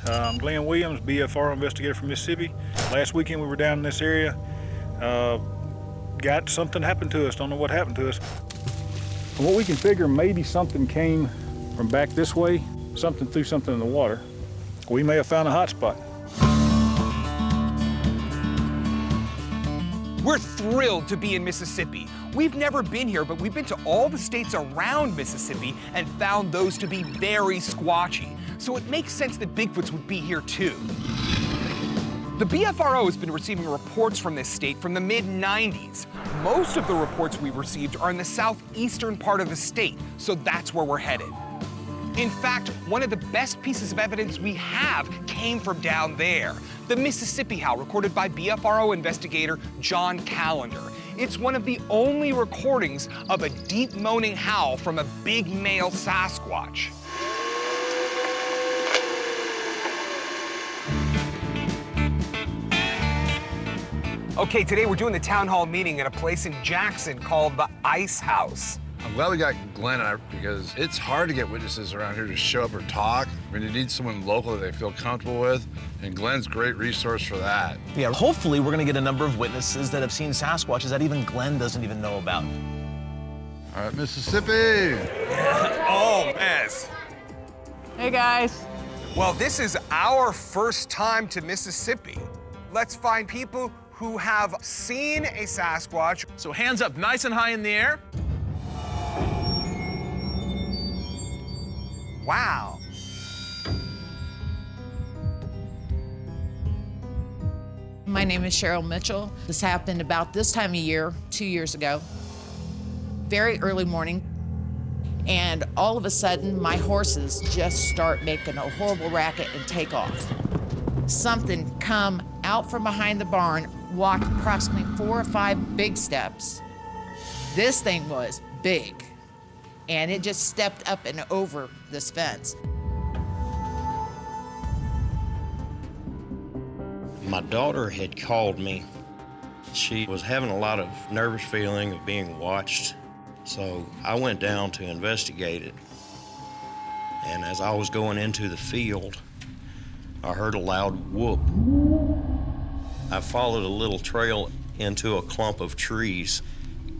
I'm Glenn Williams, BFR investigator from Mississippi. Last weekend we were down in this area. Got something happened to us, don't know what happened to us. From what we can figure, maybe something came from back this way, something threw something in the water. We may have found a hot spot. We're thrilled to be in Mississippi. We've never been here, but we've been to all the states around Mississippi and found those to be very squatchy. So it makes sense that Bigfoots would be here too. The BFRO has been receiving reports from this state from the mid-90s. Most of the reports we've received are in the southeastern part of the state, so that's where we're headed. In fact, one of the best pieces of evidence we have came from down there. The Mississippi Howl, recorded by BFRO investigator John Callender. It's one of the only recordings of a deep moaning howl from a big male Sasquatch. Okay, today we're doing the town hall meeting at a place in Jackson called the Ice House. I'm glad we got Glenn out because it's hard to get witnesses around here to show up or talk. I mean, you need someone local that they feel comfortable with, and Glenn's a great resource for that. Yeah, hopefully we're gonna get a number of witnesses that have seen Sasquatches that even Glenn doesn't even know about. All right, Mississippi. Oh, mess. Hey, guys. Well, this is our first time to Mississippi. Let's find people who have seen a Sasquatch. So hands up nice and high in the air. Wow. My name is Cheryl Mitchell. This happened about this time of year, 2 years ago. Very early morning. And all of a sudden, my horses just start making a horrible racket and take off. Something come out from behind the barn, walked approximately 4 or 5 big steps. This thing was big. And it just stepped up and over this fence. My daughter had called me. She was having a lot of nervous feeling of being watched, so I went down to investigate it. And as I was going into the field, I heard a loud whoop. I followed a little trail into a clump of trees.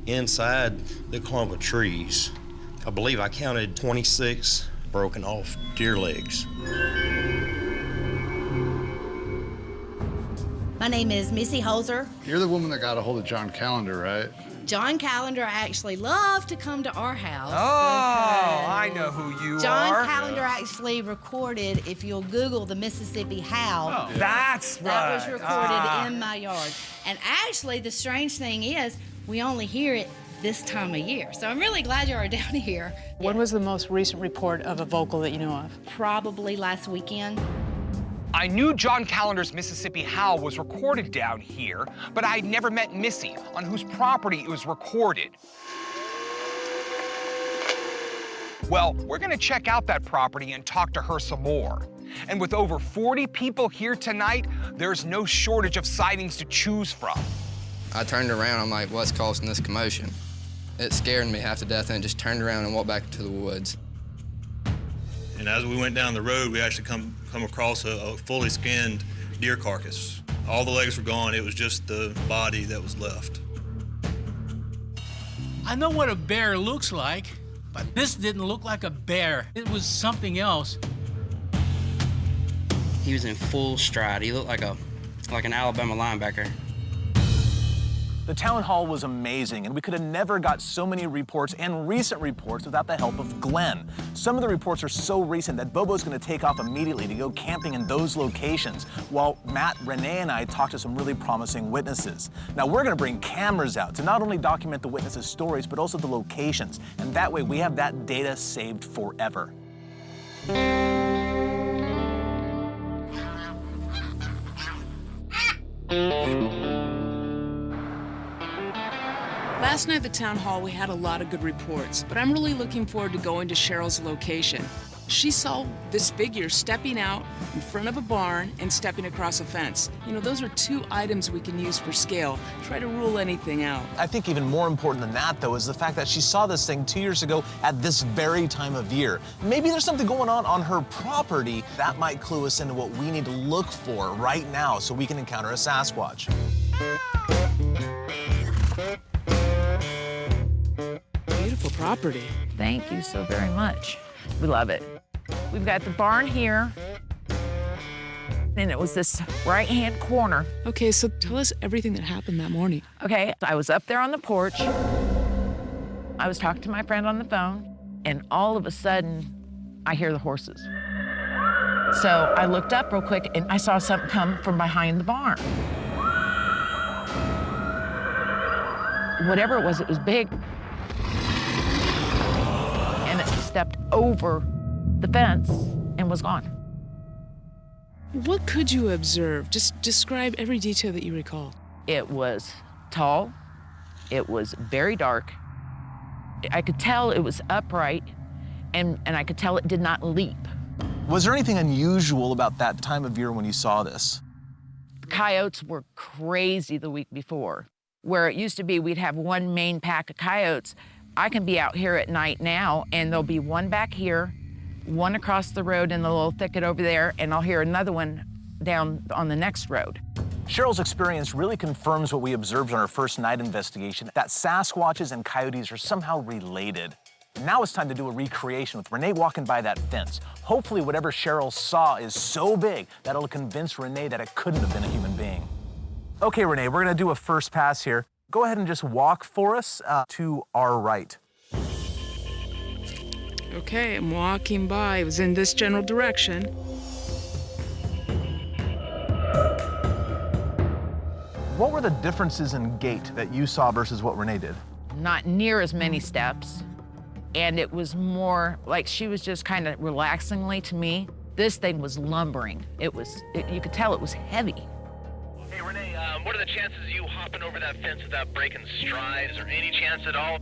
Inside the clump of trees, I believe I counted 26 broken off deer legs. My name is Missy Holzer. You're the woman that got a hold of John Callender, right? John Callender actually loved to come to our house. Oh, I know who you John are. Callender actually recorded, if you'll Google the Mississippi Howl, Oh, that's right. that was recorded in my yard. And actually, the strange thing is, we only hear it this time of year. So I'm really glad you are down here. When was the most recent report of a vocal that you know of? Probably last weekend. I knew John Callender's Mississippi Howl was recorded down here, but I'd never met Missy, on whose property it was recorded. Well, we're gonna check out that property and talk to her some more. And with over 40 people here tonight, there's no shortage of sightings to choose from. I turned around, I'm like, what's causing this commotion? It scared me half to death, and I just turned around and walked back into the woods. And as we went down the road, we actually come across a fully skinned deer carcass. All the legs were gone, it was just the body that was left. I know what a bear looks like, but this didn't look like a bear. It was something else. He was in full stride. He looked like an Alabama linebacker. The town hall was amazing, and we could have never got so many reports and recent reports without the help of Glenn. Some of the reports are so recent that Bobo's gonna take off immediately to go camping in those locations, while Matt, Renee, and I talk to some really promising witnesses. Now, we're gonna bring cameras out to not only document the witnesses' stories, but also the locations, and that way we have that data saved forever. Last night at the town hall, we had a lot of good reports, but I'm really looking forward to going to Cheryl's location. She saw this figure stepping out in front of a barn and stepping across a fence. You know, those are two items we can use for scale. Try to rule anything out. I think even more important than that, though, is the fact that she saw this thing 2 years ago at this very time of year. Maybe there's something going on her property that might clue us into what we need to look for right now so we can encounter a Sasquatch. Beautiful property. Thank you so very much. We love it. We've got the barn here, and it was this right-hand corner. Okay, so tell us everything that happened that morning. Okay, I was up there on the porch. I was talking to my friend on the phone, and all of a sudden, I hear the horses. So I looked up real quick, and I saw something come from behind the barn. Whatever it was big. And it stepped over the fence and was gone. What could you observe? Just describe every detail that you recall. It was tall. It was very dark. I could tell it was upright, and I could tell it did not leap. Was there anything unusual about that time of year when you saw this? The coyotes were crazy the week before. Where it used to be we'd have one main pack of coyotes, I can be out here at night now, and there'll be one back here, one across the road in the little thicket over there, and I'll hear another one down on the next road. Cheryl's experience really confirms what we observed on our first night investigation, that Sasquatches and coyotes are somehow related. Now it's time to do a recreation with Ranae walking by that fence. Hopefully whatever Cheryl saw is so big that it'll convince Ranae that it couldn't have been a human being. Okay, Ranae, we're gonna do a first pass here. Go ahead and just walk for us to our right. Okay, I'm walking by. It was in this general direction. What were the differences in gait that you saw versus what Ranae did? Not near as many steps, and it was more like she was just kind of relaxingly to me. This thing was lumbering. You could tell it was heavy. Hey, Ranae, what are the chances of you hopping over that fence without breaking stride? Is there any chance at all?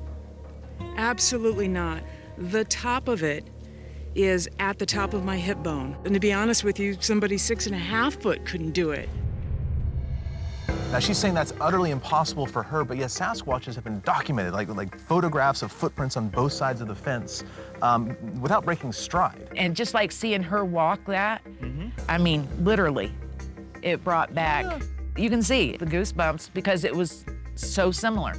Absolutely not. The top of it is at the top of my hip bone. And to be honest with you, somebody 6.5 foot couldn't do it. Now she's saying that's utterly impossible for her, but yet Sasquatches have been documented, like photographs of footprints on both sides of the fence without breaking stride. And just like seeing her walk that, I mean, literally, it brought back, you can see the goosebumps because it was so similar.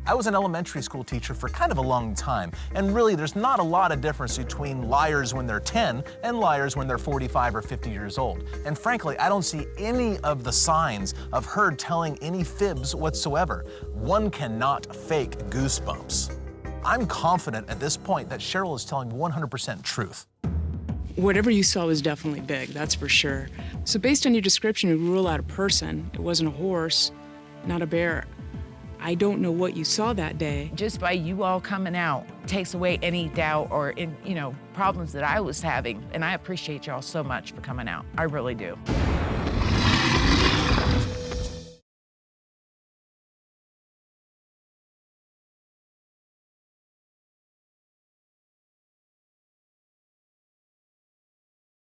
I was an elementary school teacher for kind of a long time, and really there's not a lot of difference between liars when they're 10 and liars when they're 45 or 50 years old. And frankly, I don't see any of the signs of her telling any fibs whatsoever. One cannot fake goosebumps. I'm confident at this point that Cheryl is telling 100% truth. Whatever you saw was definitely big, that's for sure. So based on your description, you rule out a person. It wasn't a horse, not a bear. I don't know what you saw that day. Just by you all coming out takes away any doubt or problems that I was having. And I appreciate y'all so much for coming out. I really do.